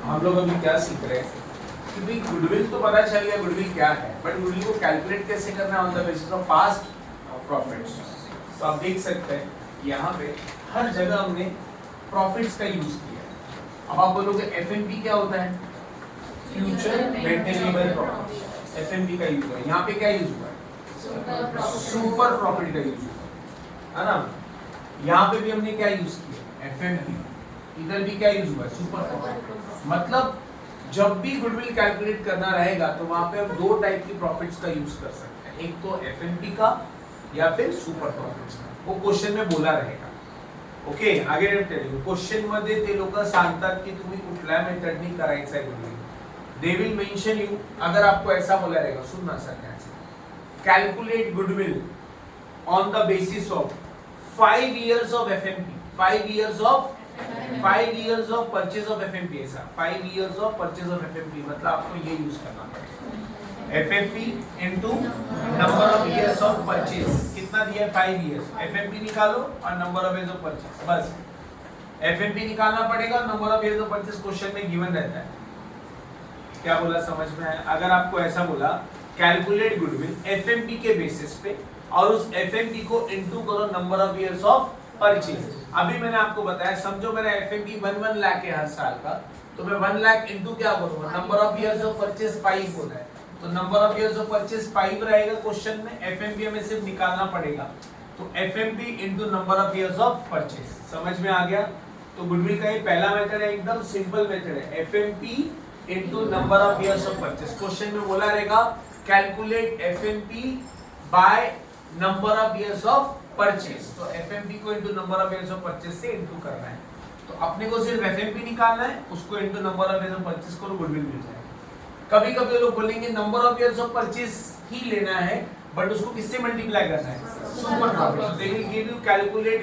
हम लोग अभी क्या सीख रहे हैं कि भाई गुडविल तो पता चल गया गुडविल क्या है, बट गुडविल को कैलकुलेट कैसे करना है on the basis of past profits. तो आप देख सकते हैं यहाँ पे हर जगह हमने प्रॉफिट्स का यूज किया है। अब आप बोलोगे एफएनपी क्या होता है? Future maintainable profit. एफएनपी का यूज हुआ है, यहाँ पे क्या यूज हुआ है? सुपर प्रॉफिट का यूज हुआ है ना। यहाँ पे भी हमने क्या यूज किया? एफएनपी। इधर भी क्या यूज हुआ है? Super profit. मतलब जब भी गुडविल कैलकुलेट करना रहेगा तो वहां पे हम दो टाइप की प्रॉफिट्स का यूज कर सकते हैं, एक तो एफएनपी का या फिर सुपर प्रॉफिट्स का। वो क्वेश्चन में बोला रहेगा। ओके, आगे क्वेश्चन मध्ये ते लोक सांगतात की तुम्ही कुठल्या मेथडनी करायचं आहे goodwill. They will mention you, अगर आपको ऐसा बोला रहेगा, सुनना सगळ्यांचं, calculate goodwill on the basis of 5 years of FMP, 5 years of purchase of FMP। ऐसा 5 years of purchase of FMP मतलब आपको ये यूज करना पड़ेगा। FMP into number of years of purchase, कितना दिया है? 5 years। FMP निकालो और number of years of purchase, बस FMP निकालना पड़ेगा। number of years of purchase question में गिवन रहता है। क्या बोला, समझ में आया? अगर आपको ऐसा बोला कैलकुलेट गुडविल FMP के बेसिस पे और उस FMP को इनटू करो number of years of purchase. अभी मैंने आपको बताया, समझो मेरा FMP 1 लाख है हर साल का, तो मैं 1 लाख इनटू क्या करूंगा? Number of years of purchase 5 होता है, तो number of years of purchase 5 रहेगा क्वेश्चन में। FMP हमें सिर्फ निकालना पड़ेगा, तो FMP into number of years of purchase. समझ में आ गया? तो गुडविल का ये पहला मेथड है, एकदम सिंपल मेथड है, FMP into number of years of purchase. Question में बोला रहेगा calculate FMP by number of years of purchase, तो FMP को into number of years of purchase से इनटू करना है। तो अपने को सिर्फ FMP निकालना है, उसको into number of years of purchase करो, गुडविल मिल जाएगा। कभी कभी लोग बोलेंगे number of years of purchase ही लेना है, बट उसको किससे मल्टीप्लाई करना है? Super profit. So they will give you calculate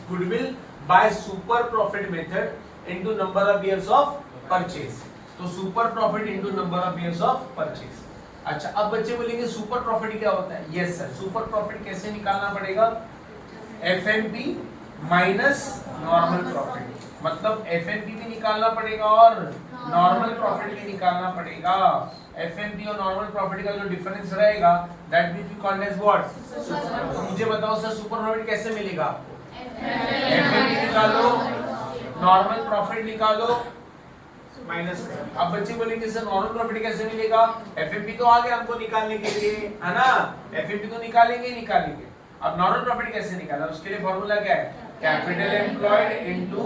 goodwill by super profit method into number of years of purchase. तो super profit into number of years of purchase. अच्छा, अब बच्चे बोलेंगे सुपर प्रॉफिट क्या होता है? यस सर, सुपर प्रॉफिट कैसे निकालना पड़ेगा? FMP minus normal profit. मतलब FMP भी निकालना पड़ेगा और नॉर्मल प्रॉफिट भी निकालना पड़ेगा। FMP और नॉर्मल प्रॉफिट का जो डिफरेंस रहेगा that will be called as what? तो मुझे बताओ सर, सुपर प्रॉफिट कैसे मिलेगा आपको? FMP निकालो, नॉर्मल प्रॉफिट निकालो, माइनस। अब बच्चे बोलेंगे सर नॉर्मल प्रॉफिट कैसे मिलेगा? FMP तो आ गया हमको निकालने के लिए, है ना? FMP तो निकालेंगे। अब नॉर्मल प्रॉफिट कैसे निकालना? उसके लिए फॉर्मूला क्या है? Capital employed into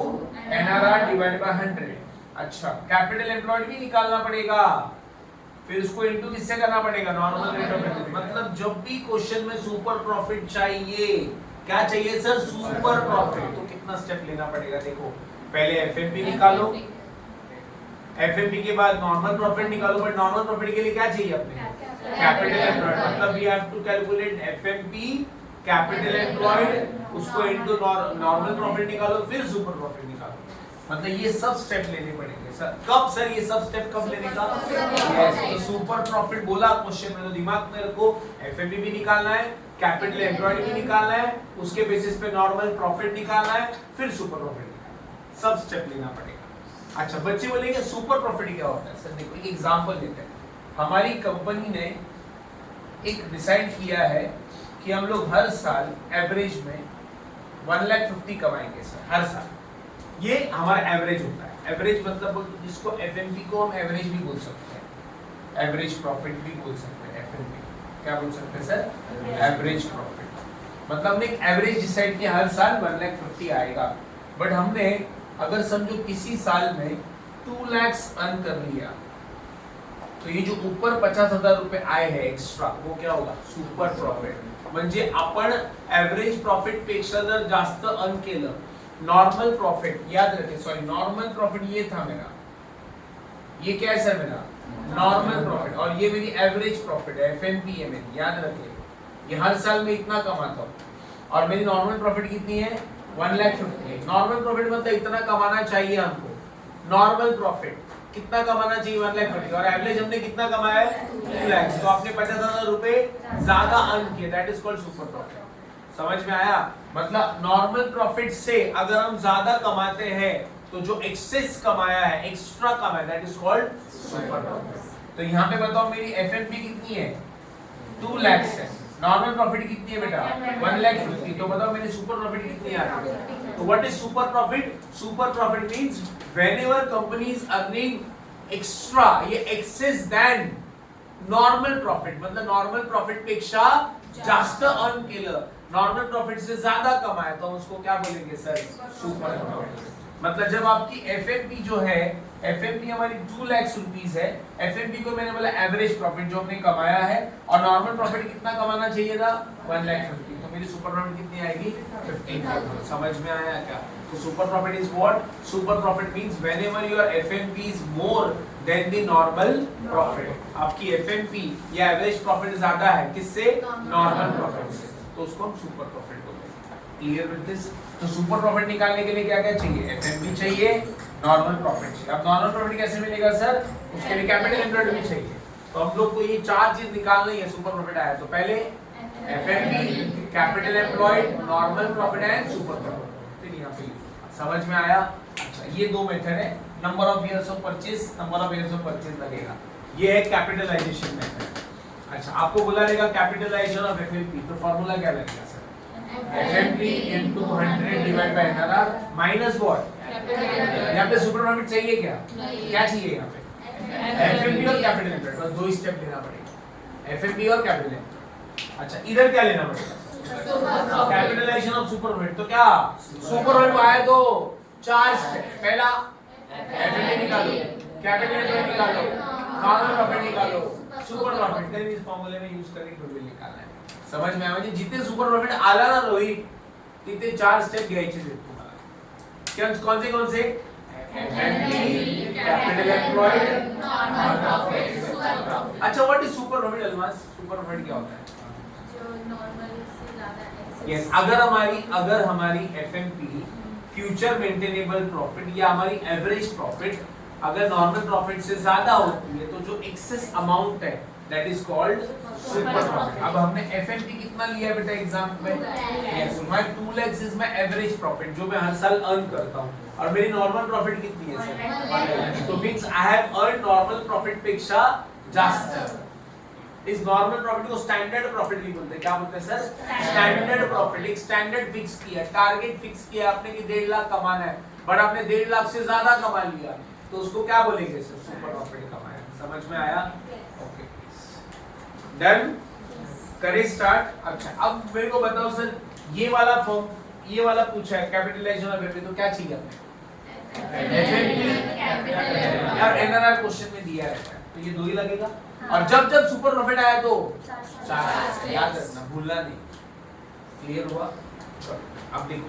NRR divided by 100। अच्छा, कैपिटल एम्प्लॉयड भी निकालना पड़ेगा, फिर उसको इनटू किससे करना पड़ेगा? Normal rate of interest. मतलब जब भी क्वेश्चन में सुपर प्रॉफिट चाहिए, क्या चाहिए सर? Super profit. तो कितना स्टेप लेना पड़ेगा? देखो, पहले FMP निकालो, FMP के बाद नॉर्मल प्रॉफिट निकालो, बट नॉर्मल प्रॉफिट के लिए क्या चाहिए अपने? Capital employed. मतलब we have to calculate FMP capital employed, उसको इनटू नॉर्मल प्रॉफिट निकालो, फिर सुपर प्रॉफिट निकालो। मतलब ये सब स्टेप लेने पड़ेंगे सर। कब सर ये सब स्टेप कब लेने का? यस, तो सुपर प्रॉफिट बोला क्वेश्चन में, तो दिमाग में रखो FMP भी निकालना है, कैपिटल एम्प्लॉयड भी निकालना है, उसके बेसिस पे नॉर्मल प्रॉफिट निकालना है, फिर सुपर प्रॉफिट निकालना है। सब स्टेप लेना पड़ेगा। अच्छा, बच्चे बोलेंगे सुपर प्रॉफिट क्या होता है? सर देखो, एक एग्जांपल लेते हैं। हमारी कंपनी ने एक डिसाइड किया है कि हम लोग हर साल एवरेज में 1,50,000 कमाएंगे सर, हर साल। ये हमारा एवरेज होता है। एवरेज मतलब जिसको FMP को हम एवरेज भी बोल सकते हैं, एवरेज प्रॉफिट भी बोल सकते हैं। FMP क्या बोल सकते हैं सर? Average profit. मतलब हमने एक एवरेज डिसाइड किया, हर साल 1,50,000 आएगा। बट हमने अगर समझो किसी साल में 2 लाख अर्न कर लिया, तो ये जो ऊपर 50,000 रुपए आए हैं एक्स्ट्रा, वो क्या होगा? Super profit. म्हणजे आपण एवरेज प्रॉफिट पेक्षा जर जास्त अर्न केलं, नॉर्मल प्रॉफिट, याद रखें, सॉरी नॉर्मल प्रॉफिट ये था मेरा, ये क्या है सर मेरा? Normal profit. और ये मेरी एवरेज प्रॉफिट है, FMP है मेरी, याद रखें। ये हर साल में इतना कमाता हूँ, और मेरी नॉर्मल प्रॉफिट कितनी है? 1,50,000। नॉर्मल प्रॉफिट मतलब इतना कमाना चाहिए हमको। नॉर्मल प्रॉफिट कितना कमाना चाहिए? 1,50,000। और एवरेज हमने कितना कमाया है? 2 लाख। तो आपने 50,000 रुपए ज्यादा अर्न किए, that is called super profit. समझ में आया? मतलब नॉर्मल प्रॉफिट से अगर हम ज्यादा कमाते हैं तो जो एक्सेस कमाया है, एक्स्ट्रा कमाया, that is called super profit. तो यहाँ पे बताओ मेरी एफएमपी कितनी है, 2 लाख है। नॉर्मल प्रॉफिट कितनी है बेटा, 1,50,000। तो बताओ मेरी सुपर प्रॉफिट कितनी आ रही है। तो what is super profit? Super profit means whenever company is earning extra, ये एक्सेस देन नॉर्मल प्रॉफिट, मतलब नॉर्मल प्रॉफिट पेक्षा जास्त अर्न केलं, नॉर्मल प्रॉफिट से ज्यादा कमाया, तो हम उसको क्या बोलेंगे सर, सुपर प्रॉफिट। मतलब जब आपकी एफएमपी जो है, एफएमपी हमारी 2 लाख रुपीस है, एफएमपी को मैंने बोला एवरेज प्रॉफिट जो हमने कमाया है, और नॉर्मल प्रॉफिट कितना कमाना चाहिए था, 1,50,000, तो मेरी सुपर प्रॉफिट कितनी आएगी, 15,000। समझ में आया क्या? तो super profit is what? Super profit means whenever your FMP is more than the normal profit. आपकी एफएमपी या एवरेज प्रॉफिट ज्यादा है किससे, नॉर्मल प्रॉफिट से, तो उसको हम सुपर प्रॉफिट बोलते हैं। Clear with this? तो सुपर प्रॉफिट निकालने के लिए क्या क्या चाहिए, एफएमपी चाहिए, नॉर्मल प्रॉफिट चाहिए। अब नॉर्मल प्रॉफिट कैसे मिलेगा सर, उसके लिए कैपिटल एम्प्लॉयड भी चाहिए। तो हम लोग को ये 4 चीज निकालनी है, सुपर प्रॉफिट आया तो पहले FMP, capital employed, normal profit and super profit. फिर यहाँ पे समझ में आया? अच्छा, ये 2 मेथड है, number of years of purchase, number of years of purchase लगेगा, ये है कैपिटलाइजेशन मेथड। अच्छा, आपको बोला रहेगा कैपिटलाइजेशन ऑफ एफएमपी, तो फार्मूला क्या लगेगा sir, FMP into 100 divide by NRR minus what, यहाँ पे सुपर प्रॉफिट चाहिए क्या, क्या चाहिए यहाँ पे, एफएमपी और कैपिटल एम्प्लॉयड, बस 2 स्टेप लेना पड़ेगा, एफएमपी और कैपिटल एम्प्लॉयड। अच्छा, इधर क्या लेना पड़ेगा, कैपिटलाइजेशन ऑफ सुपर प्रॉफिट। तो क्या सुपर प्रॉफिट आया तो 4 स्टेप, पहला एफएमपी निकालो, कैपिटल एम्प्लॉयड निकालो, नॉर्मल प्रॉफिट निकालो, सुपर प्रॉफिट, देन इस फार्मूले में यूज करके गुडविल निकालना है। समझ में आया? म्हणजे जिथे सुपर प्रॉफिट आला ना रोहित, तिथे 4 स्टेप घ्यायचे आहेत तुम्हाला। कौन से FMP, capital employed, normal profit, super profit. अच्छा, what is super profit Almas? Super profit क्या होता है, जो नॉर्मल से ज्यादा एक्सेस। अगर हमारी एफएमपी फ्यूचर मेंटेनेबल प्रॉफिट या हमारी एवरेज प्रॉफिट अगर नॉर्मल प्रॉफिट से ज्यादा होती है, तो जो एक्सेस अमाउंट है that is called super profit. अब हमने एफएमपी कितना लिया है बेटा एग्जाम में, yes, my 2 lakh is my average profit जो मैं हर साल अर्न करता हूं, और मेरी नॉर्मल प्रॉफिट कितनी है सर, तो means I have earn normal profit पेक्षा जास्त। इस नॉर्मल प्रॉफिट को स्टैंडर्ड प्रॉफिट भी बोलते हैं। क्या बोलते हैं सर, स्टैंडर्ड प्रॉफिट। एक स्टैंडर्ड फिक्स किया, टारगेट फिक्स किया आपने कि 1.5 लाख कमाना है, बट आपने 1.5 लाख से ज्यादा कमा लिया, तो उसको क्या बोलेंगे सर, सुपर प्रॉफिट कमाया। समझ में आया? ओके, डन, करें स्टार्ट। अच्छा, अब मेरे को बताओ सर, ये वाला फॉर्म, ये वाला पूछा है कैपिटलाइजेशन ऑफ एफएमपी, तो क्या चाहिए हमें, एफएमपी यार, एनआरआर क्वेश्चन में दिया है, तो ये 2 ही लगेगा। और जब जब सुपर प्रॉफिट आया तो 4, याद रखना, भूलना नहीं। क्लियर हुआ? चलो अब देखो,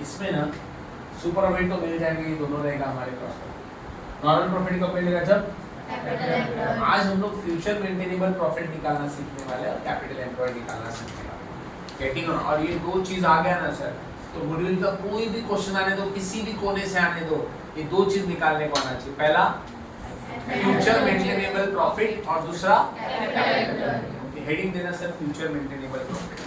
इसमें ना सुपर प्रॉफिट तो मिल जाएंगे, ये दोनों रहेगा हमारे पास। नॉर्मल प्रॉफिट कब मिलेगा, जब आज हम लोग फ्यूचर मेंटेनेबल प्रॉफिट निकालना सीखने वाले हैं और कैपिटल एम्प्लॉयड निकालना सीखने वाले हैं। गेटिंग? और ये 2 चीज आ गया ना सर, तो गुडविल का कोई भी क्वेश्चन आने दो, किसी भी कोने से आने दो, ये 2 चीज निकालने को आना चाहिए। पहला फ्यूचर मेंटेनेबल प्रॉफिट और दूसरा कैपिटल। हेडिंग देना सर, फ्यूचर मेंटेनेबल प्रॉफिट।